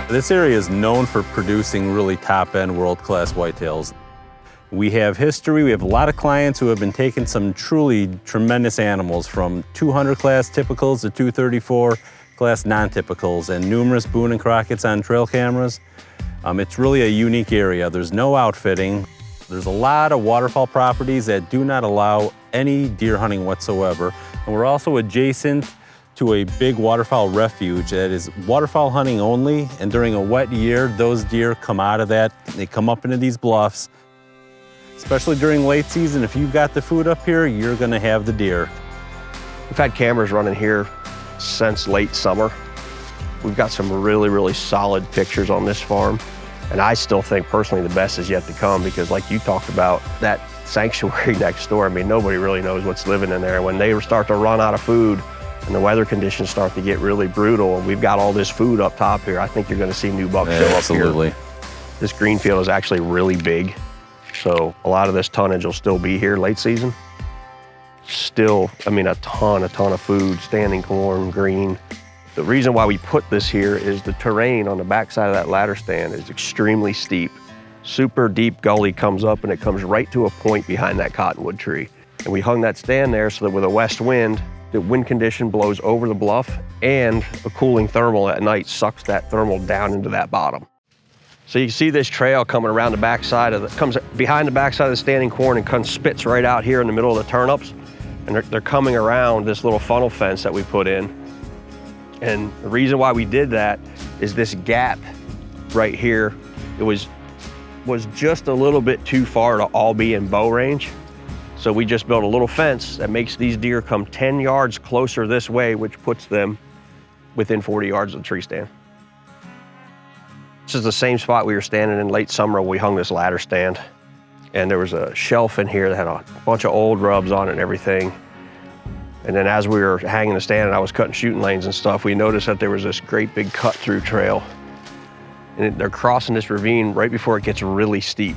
This area is known for producing really top-end world-class whitetails. We have history, we have a lot of clients who have been taking some truly tremendous animals from 200 class typicals to 234 class non-typicals and numerous Boone and Crockett's on trail cameras. It's really a unique area. There's no outfitting. There's a lot of waterfowl properties that do not allow any deer hunting whatsoever. And we're also adjacent to a big waterfowl refuge that is waterfowl hunting only. And during a wet year, those deer come out of that. They come up into these bluffs. Especially during late season, if you've got the food up here, you're gonna have the deer. We've had cameras running here since late summer. We've got some really, really solid pictures on this farm. And I still think personally the best is yet to come, because like you talked about, that sanctuary next door, I mean, nobody really knows what's living in there. When they start to run out of food and the weather conditions start to get really brutal and we've got all this food up top here, I think you're gonna see new bucks show up here. Absolutely. This green field is actually really big. So a lot of this tonnage will still be here late season. Still, I mean, a ton of food, standing corn, green. The reason why we put this here is the terrain on the backside of that ladder stand is extremely steep. Super deep gully comes up and it comes right to a point behind that cottonwood tree. And we hung that stand there so that with a west wind, the wind condition blows over the bluff and a cooling thermal at night sucks that thermal down into that bottom. So you can see this trail coming around the backside of comes behind the backside of the standing corn and comes spits right out here in the middle of the turnips. And they're coming around this little funnel fence that we put in. And the reason why we did that is this gap right here, it was just a little bit too far to all be in bow range. So we just built a little fence that makes these deer come 10 yards closer this way, which puts them within 40 yards of the tree stand. This is the same spot we were standing in late summer when we hung this ladder stand. And there was a shelf in here that had a bunch of old rubs on it and everything. And then as we were hanging the stand and I was cutting shooting lanes and stuff, we noticed that there was this great big cut through trail. And they're crossing this ravine right before it gets really steep.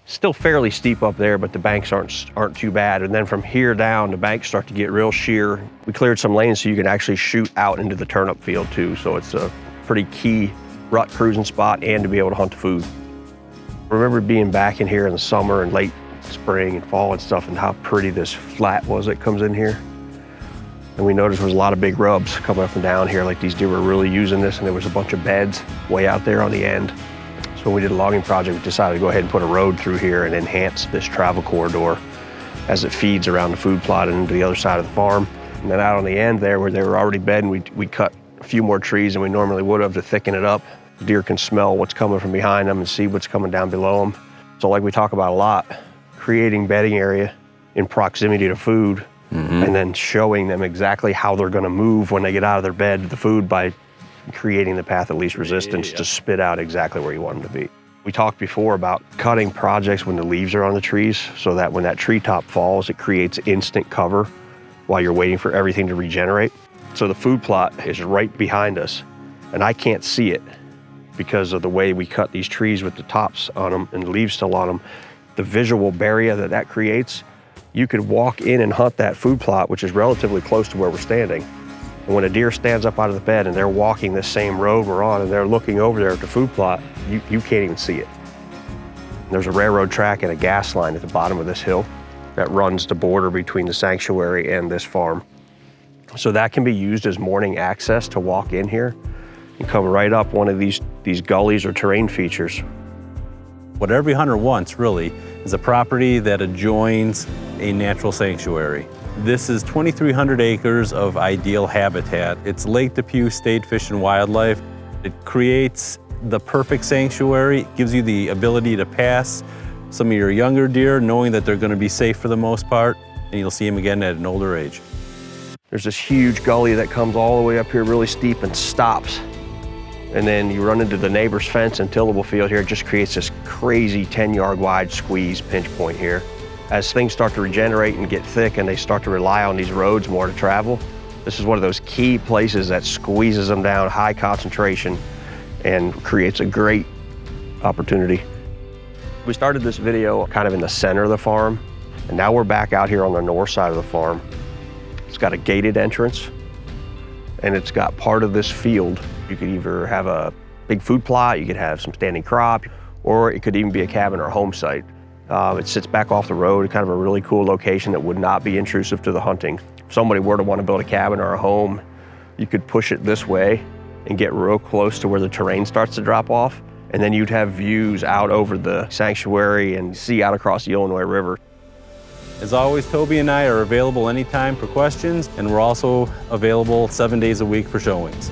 Still fairly steep up there, but the banks aren't too bad. And then from here down, the banks start to get real sheer. We cleared some lanes so you can actually shoot out into the turnip field too. So it's a pretty key rut cruising spot and to be able to hunt the food. I remember being back in here in the summer and late spring and fall and stuff and how pretty this flat was that comes in here. And we noticed there was a lot of big rubs coming up and down here, like these deer were really using this, and there was a bunch of beds way out there on the end. So when we did a logging project, we decided to go ahead and put a road through here and enhance this travel corridor as it feeds around the food plot and into the other side of the farm. And then out on the end there where they were already bedding, we cut a few more trees than we normally would have to thicken it up. Deer can smell what's coming from behind them and see what's coming down below them. So like we talk about a lot, creating bedding area in proximity to food and then showing them exactly how they're gonna move when they get out of their bed to the food by creating the path of least resistance to spit out exactly where you want them to be. We talked before about cutting projects when the leaves are on the trees so that when that treetop falls, it creates instant cover while you're waiting for everything to regenerate. So the food plot is right behind us and I can't see it because of the way we cut these trees with the tops on them and the leaves still on them. The visual barrier that creates, you could walk in and hunt that food plot, which is relatively close to where we're standing. And when a deer stands up out of the bed and they're walking this same road we're on and they're looking over there at the food plot, you can't even see it. There's a railroad track and a gas line at the bottom of this hill that runs the border between the sanctuary and this farm. So that can be used as morning access to walk in here and come right up one of these gullies or terrain features. What every hunter wants, really, is a property that adjoins a natural sanctuary. This is 2,300 acres of ideal habitat. It's Lake Depew State Fish and Wildlife. It creates the perfect sanctuary. It gives you the ability to pass some of your younger deer, knowing that they're gonna be safe for the most part, and you'll see them again at an older age. There's this huge gully that comes all the way up here really steep and stops. And then you run into the neighbor's fence and tillable field here. It just creates this crazy 10-yard wide squeeze pinch point here. As things start to regenerate and get thick and they start to rely on these roads more to travel, this is one of those key places that squeezes them down, high concentration, and creates a great opportunity. We started this video kind of in the center of the farm, and now we're back out here on the north side of the farm. It's got a gated entrance, and it's got part of this field. You could either have a big food plot, you could have some standing crop, or it could even be a cabin or a home site. It sits back off the road, kind of a really cool location that would not be intrusive to the hunting. If somebody were to want to build a cabin or a home, you could push it this way and get real close to where the terrain starts to drop off, and then you'd have views out over the sanctuary and see out across the Illinois River. As always, Toby and I are available anytime for questions, and we're also available 7 days a week for showings.